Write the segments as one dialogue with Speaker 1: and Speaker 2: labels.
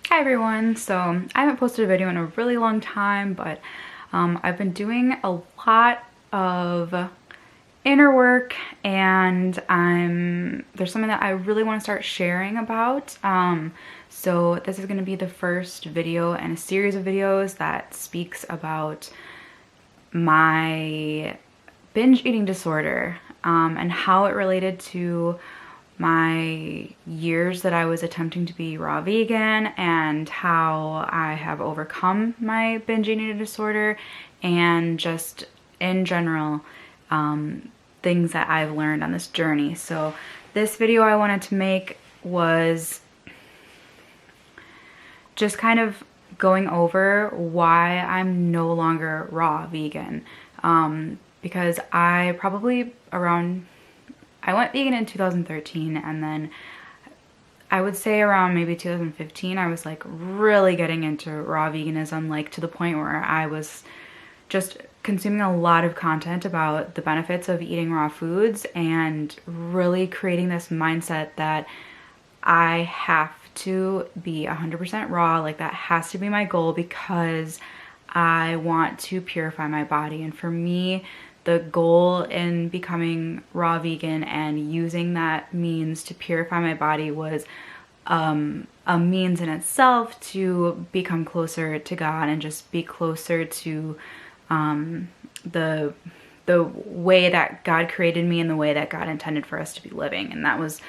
Speaker 1: Hi everyone, so I haven't posted a video in a really long time, but I've been doing a lot of inner work and there's something that I really want to start sharing about. So this is going to be the first video in a series of videos that speaks about my binge eating disorder and how it related to my years that I was attempting to be raw vegan and how I have overcome my binge eating disorder and just in general things that I've learned on this journey. So this video I wanted to make was just kind of going over why I'm no longer raw vegan, because I went vegan in 2013, and then I would say around maybe 2015 I was like really getting into raw veganism, like to the point where I was just consuming a lot of content about the benefits of eating raw foods and really creating this mindset that I have to be 100% raw, like that has to be my goal because I want to purify my body. And for me, the goal in becoming raw vegan and using that means to purify my body was a means in itself to become closer to God and just be closer to the way that God created me and the way that God intended for us to be living. And that was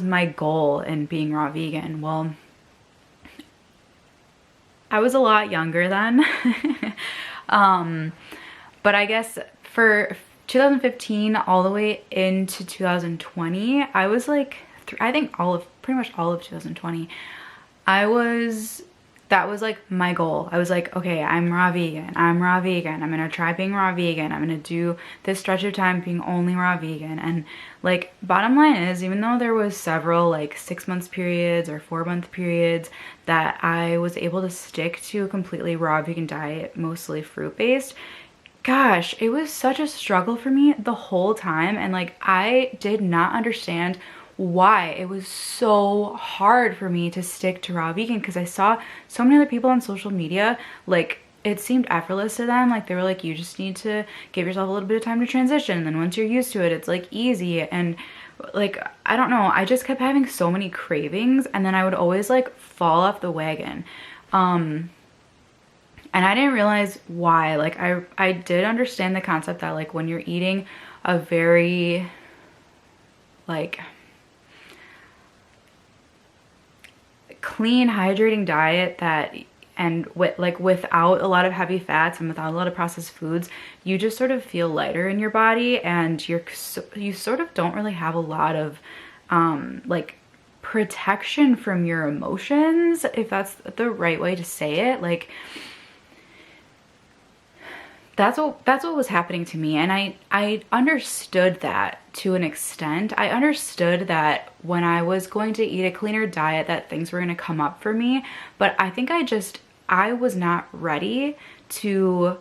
Speaker 1: my goal in being raw vegan. Well, I was a lot younger then. But I guess for 2015 all the way into 2020, I was like, I think pretty much all of 2020, that was like my goal. I was like, okay, I'm raw vegan. I'm gonna try being raw vegan. I'm gonna do this stretch of time being only raw vegan. And like, bottom line is, even though there was several like 6 months periods or 4 month periods that I was able to stick to a completely raw vegan diet, mostly fruit based, gosh, it was such a struggle for me the whole time. And like, I did not understand why it was so hard for me to stick to raw vegan, because I saw so many other people on social media, like it seemed effortless to them. Like they were like, you just need to give yourself a little bit of time to transition, and then once you're used to it, it's like easy. And like, I don't know, I just kept having so many cravings, and then I would always like fall off the wagon. And I didn't realize why. Like I did understand the concept that like when you're eating a very like clean, hydrating diet without a lot of heavy fats and without a lot of processed foods, you just sort of feel lighter in your body, and you sort of don't really have a lot of like protection from your emotions, if that's the right way to say it. Like that's what was happening to me. And I understood that to an extent. I understood that when I was going to eat a cleaner diet that things were going to come up for me, but I think I was not ready to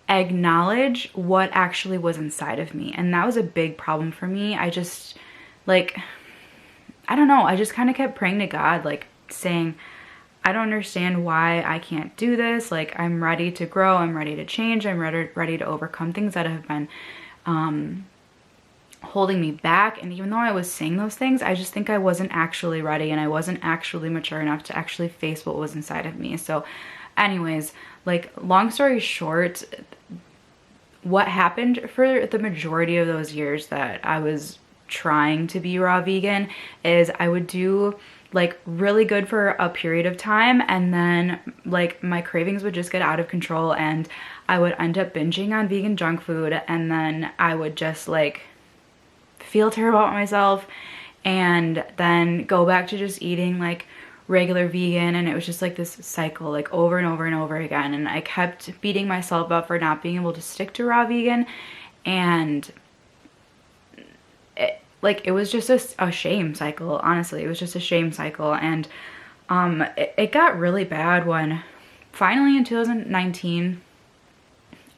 Speaker 1: acknowledge what actually was inside of me. And that was a big problem for me. I just like, I don't know, I just kind of kept praying to God, like saying, I don't understand why I can't do this. Like, I'm ready to grow. I'm ready to change. I'm ready to overcome things that have been holding me back. And even though I was saying those things, I just think I wasn't actually ready, and I wasn't actually mature enough to actually face what was inside of me. So anyways, like, long story short, what happened for the majority of those years that I was trying to be raw vegan is I would do like really good for a period of time, and then like my cravings would just get out of control, and I would end up binging on vegan junk food, and then I would just like feel terrible about myself, and then go back to just eating like regular vegan. And it was just like this cycle, like over and over and over again. And I kept beating myself up for not being able to stick to raw vegan, and it was just a shame cycle. Honestly, it was just a shame cycle. And it got really bad when finally in 2019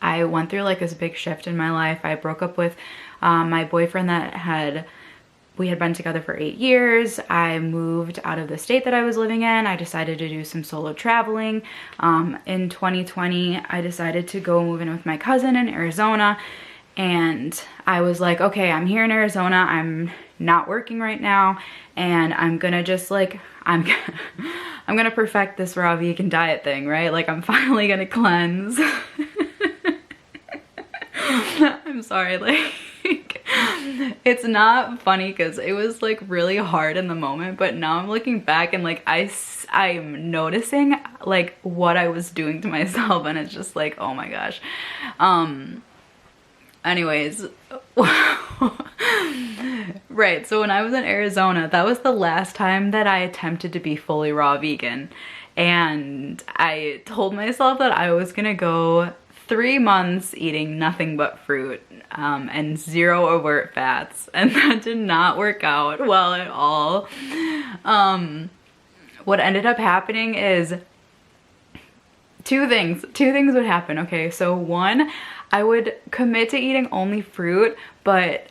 Speaker 1: I went through like this big shift in my life. I broke up with my boyfriend that we had been together for 8 years. I moved out of the state that I was living in. I decided to do some solo traveling. In 2020, I decided to go move in with my cousin in Arizona. And I was like, okay, I'm here in Arizona. I'm not working right now. And I'm gonna just like, I'm gonna perfect this raw vegan diet thing, right? Like I'm finally gonna cleanse. I'm sorry, like, it's not funny because it was like really hard in the moment, but now I'm looking back and like I'm noticing like what I was doing to myself, and it's just like, oh my gosh. Anyways, right, so when I was in Arizona, that was the last time that I attempted to be fully raw vegan, and I told myself that I was gonna go 3 months eating nothing but fruit and 0 overt fats, and that did not work out well at all. What ended up happening is two things would happen. Okay, so one, I would commit to eating only fruit, but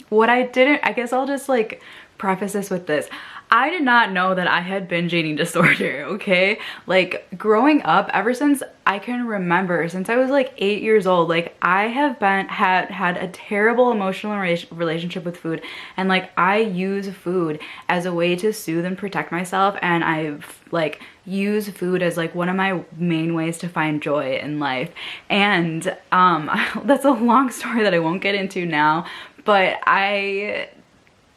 Speaker 1: what I didn't, I guess I'll just like preface this with this. I did not know that I had binge eating disorder, okay? Like growing up, ever since I can remember, since I was like 8 years old, like I have had a terrible emotional relationship with food, and like I use food as a way to soothe and protect myself, and I've like use food as like one of my main ways to find joy in life. And that's a long story that I won't get into now, but I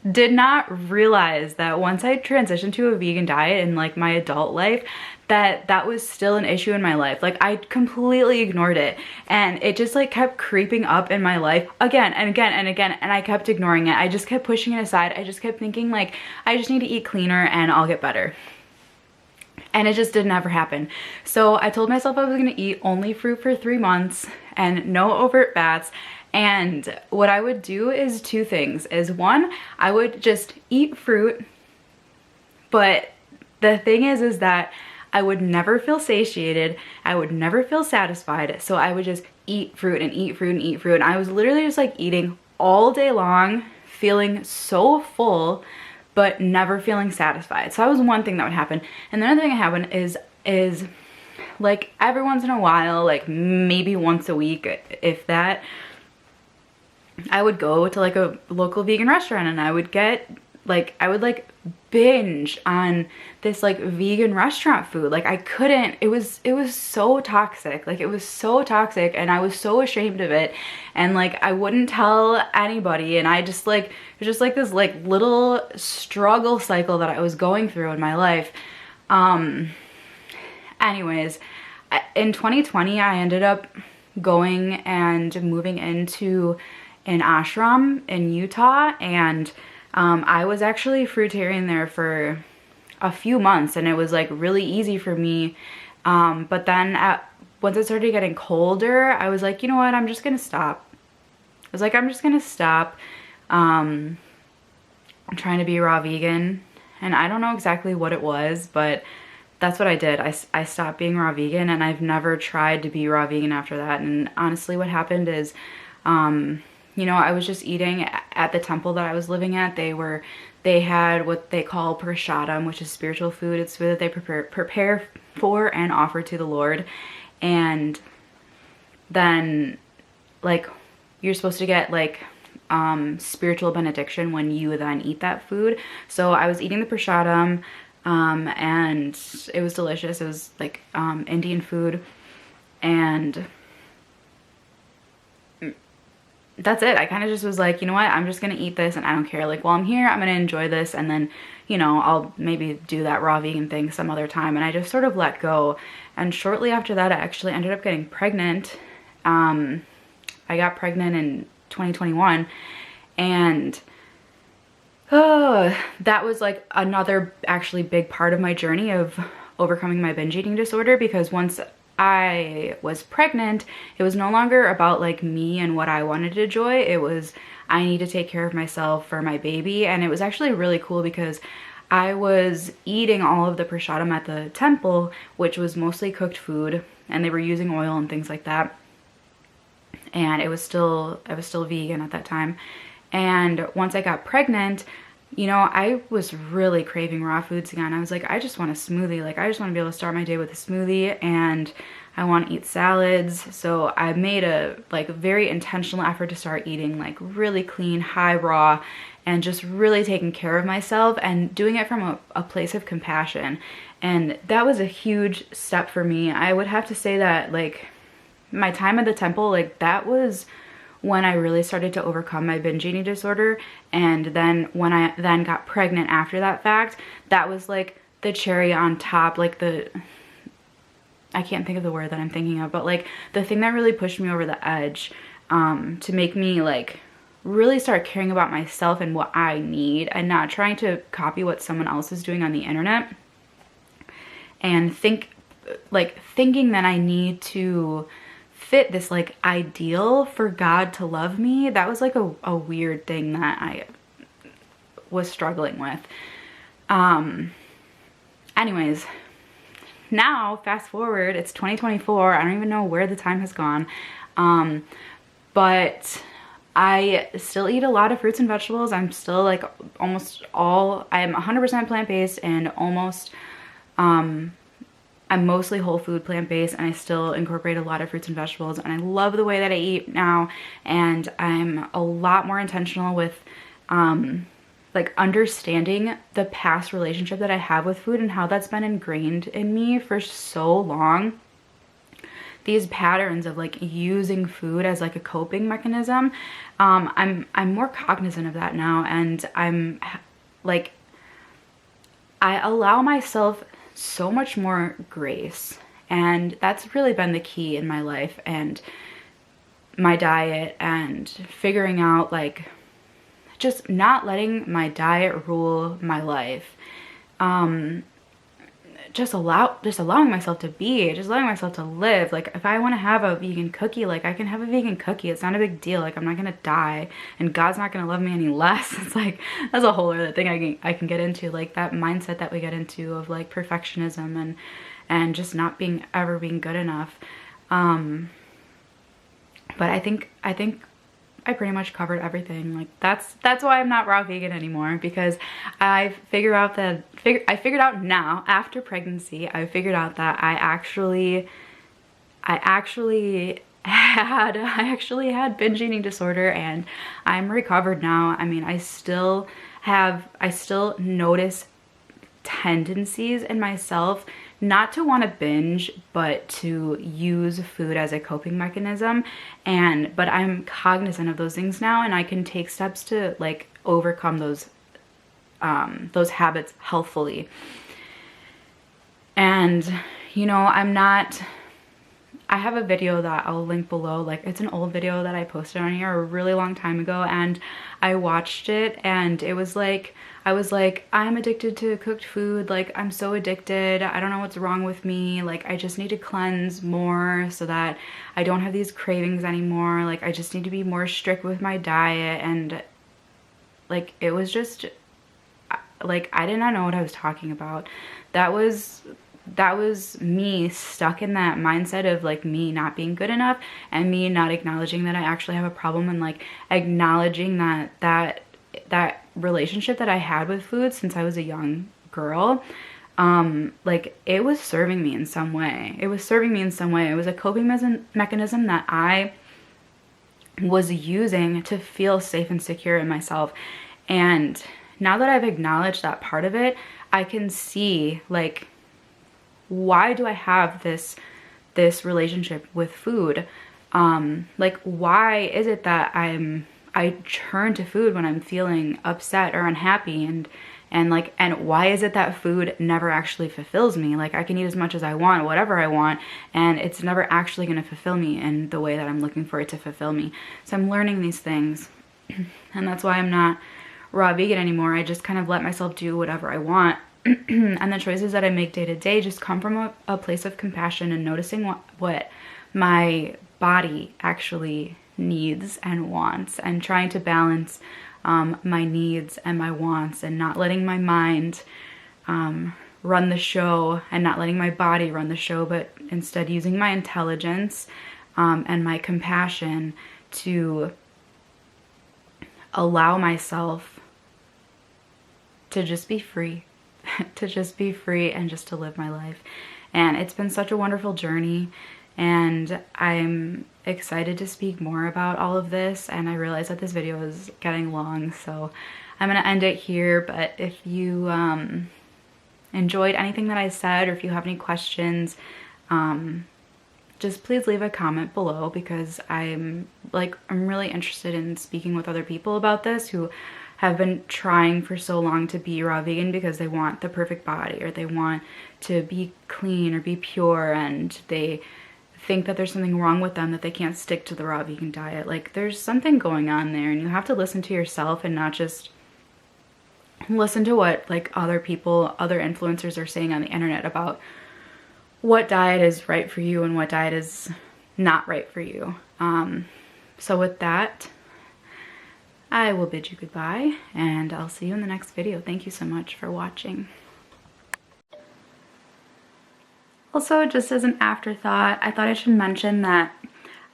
Speaker 1: did not realize that once I transitioned to a vegan diet in like my adult life, that was still an issue in my life. Like I completely ignored it, and it just like kept creeping up in my life again and again and again, and I kept ignoring it. I just kept pushing it aside. I just kept thinking like, I just need to eat cleaner and I'll get better. And it just didn't ever happen. So I told myself I was gonna eat only fruit for 3 months and no overt fats. And what I would do is 2 things. Is one, I would just eat fruit, but the thing is that I would never feel satiated. I would never feel satisfied. So I would just eat fruit and eat fruit and eat fruit. And I was literally just like eating all day long, feeling so full, but never feeling satisfied. So that was one thing that would happen. And the other thing that happened is like every once in a while, like maybe once a week, if that, I would go to like a local vegan restaurant, and I would get like, I would like binge on this like vegan restaurant food. Like I couldn't, it was so toxic. Like it was so toxic, and I was so ashamed of it. And like I wouldn't tell anybody, and I just like, it was just like this like little struggle cycle that I was going through in my life. Anyways, in 2020, I ended up going and moving into an ashram in Utah, and I was actually fruitarian there for a few months, and it was like really easy for me. But then once it started getting colder, I was like, you know what, I'm just gonna stop. I was like, I'm just gonna stop trying to be raw vegan. And I don't know exactly what it was, but that's what I did. I stopped being raw vegan, and I've never tried to be raw vegan after that. And honestly, what happened is, you know, I was just eating at the temple that I was living at. They had what they call prasadam, which is spiritual food. It's food that they prepare for and offer to the Lord. And then like you're supposed to get like spiritual benediction when you then eat that food. So I was eating the prasadam, and it was delicious. It was like Indian food, and that's it. I kind of just was like, you know what, I'm just gonna eat this, and I don't care. Like while I'm here, I'm gonna enjoy this, and then, you know, I'll maybe do that raw vegan thing some other time. And I just sort of let go. And shortly after that, I actually ended up getting pregnant. I got pregnant in 2021, and that was like another actually big part of my journey of overcoming my binge eating disorder, because once I was pregnant, it was no longer about like me and what I wanted to enjoy. It was, I need to take care of myself for my baby. And it was actually really cool because I was eating all of the prasadam at the temple, which was mostly cooked food, and they were using oil and things like that. And I was still vegan at that time. And once I got pregnant, you know, I was really craving raw foods again. I was like, I just want a smoothie. Like, I just want to be able to start my day with a smoothie, and I want to eat salads. So I made a very intentional effort to start eating like really clean, high raw, and just really taking care of myself and doing it from a place of compassion. And that was a huge step for me. I would have to say that like my time at the temple, like that was when I really started to overcome my binge eating disorder. And then when I then got pregnant after that fact, that was like the cherry on top, like I can't think of the word that I'm thinking of, but like the thing that really pushed me over the edge, to make me like really start caring about myself and what I need, and not trying to copy what someone else is doing on the internet, and thinking that I need to fit this like ideal for God to love me. That was like a weird thing that I was struggling with. Anyways, now fast forward, it's 2024. I don't even know where the time has gone. But I still eat a lot of fruits and vegetables. I'm still like I am 100% plant-based, and I'm mostly whole food plant-based, and I still incorporate a lot of fruits and vegetables, and I love the way that I eat now. And I'm a lot more intentional with like understanding the past relationship that I have with food and how that's been ingrained in me for so long. These patterns of like using food as like a coping mechanism, I'm more cognizant of that now, and I'm like, I allow myself so much more grace. And that's really been the key in my life and my diet, and figuring out like just not letting my diet rule my life. Just allowing myself to be, just allowing myself to live. Like if I want to have a vegan cookie, like I can have a vegan cookie. It's not a big deal. Like I'm not gonna die, and God's not gonna love me any less. It's like, that's a whole other thing I can get into, like that mindset that we get into of like perfectionism and just not being good enough. But I think I pretty much covered everything. Like that's why I'm not raw vegan anymore, because I figured out now after pregnancy, I figured out that I actually had binge eating disorder, and I'm recovered now. I mean, I still notice tendencies in myself not to want to binge, but to use food as a coping mechanism. But I'm cognizant of those things now, and I can take steps to like overcome those habits healthfully. And you know, I have a video that I'll link below. Like it's an old video that I posted on here a really long time ago, and I watched it, and it was like, I was like, I'm addicted to cooked food. Like I'm so addicted. I don't know what's wrong with me. Like I just need to cleanse more so that I don't have these cravings anymore. Like I just need to be more strict with my diet. And like it was just like, I did not know what I was talking about. That was me stuck in that mindset of like me not being good enough, and me not acknowledging that I actually have a problem, and like acknowledging that relationship that I had with food since I was a young girl, like it was serving me in some way. It was a coping mechanism that I was using to feel safe and secure in myself. And now that I've acknowledged that part of it, I can see like, why do I have this relationship with food? Like why is it that I turn to food when I'm feeling upset or unhappy, and why is it that food never actually fulfills me? Like I can eat as much as I want, whatever I want, and it's never actually going to fulfill me in the way that I'm looking for it to fulfill me. So I'm learning these things, and that's why I'm not raw vegan anymore. I just kind of let myself do whatever I want. And the choices that I make day to day just come from a place of compassion, and noticing what my body actually needs and wants, and trying to balance my needs and my wants, and not letting my mind run the show, and not letting my body run the show, but instead using my intelligence and my compassion to allow myself to just be free, to just be free and just to live my life. And it's been such a wonderful journey, and I'm excited to speak more about all of this. And I realize that this video is getting long, so I'm gonna end it here. But if you enjoyed anything that I said, or if you have any questions, just please leave a comment below, because I'm really interested in speaking with other people about this who have been trying for so long to be raw vegan because they want the perfect body, or they want to be clean or be pure, and they think that there's something wrong with them that they can't stick to the raw vegan diet. Like, there's something going on there, and you have to listen to yourself and not just listen to what like other people, other influencers are saying on the internet about what diet is right for you and what diet is not right for you. So with that, I will bid you goodbye, and I'll see you in the next video. Thank you so much for watching. Also, just as an afterthought, I thought I should mention that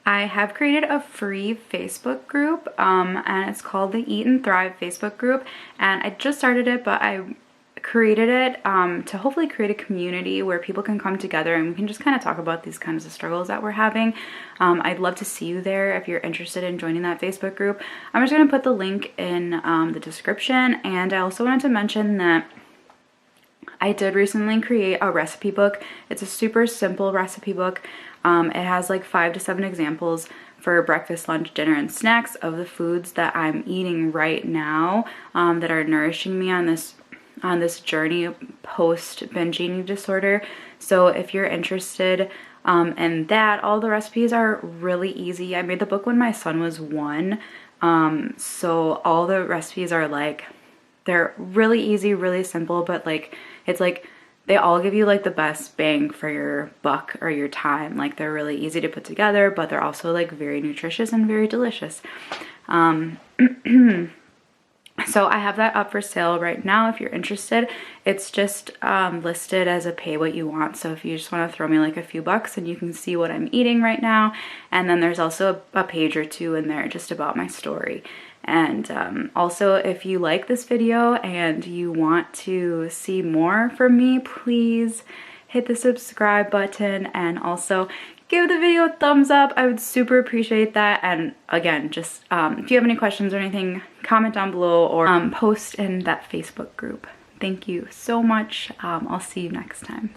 Speaker 1: I have created a free Facebook group, and it's called the Eat and Thrive Facebook group. And I just started it, but I created it to hopefully create a community where people can come together and we can just kind of talk about these kinds of struggles that we're having. I'd love to see you there if you're interested in joining that Facebook group. I'm just going to put the link in the description. And I also wanted to mention that I did recently create a recipe book. It's a super simple recipe book. It has like 5 to 7 examples for breakfast, lunch, dinner, and snacks of the foods that I'm eating right now that are nourishing me on this journey post binge eating disorder. So if you're interested in that, all the recipes are really easy. I made the book when my son was 1, so all the recipes are like, they're really easy, really simple, but like it's like they all give you like the best bang for your buck or your time. Like, they're really easy to put together, but they're also like very nutritious and very delicious. So I have that up for sale right now if you're interested. It's just listed as a pay what you want. So if you just want to throw me like a few bucks and you can see what I'm eating right now. And then there's also a page or 2 in there just about my story. And also, if you like this video and you want to see more from me, please hit the subscribe button and also give the video a thumbs up. I would super appreciate that. And again, just if you have any questions or anything, comment down below or post in that Facebook group. Thank you so much. I'll see you next time.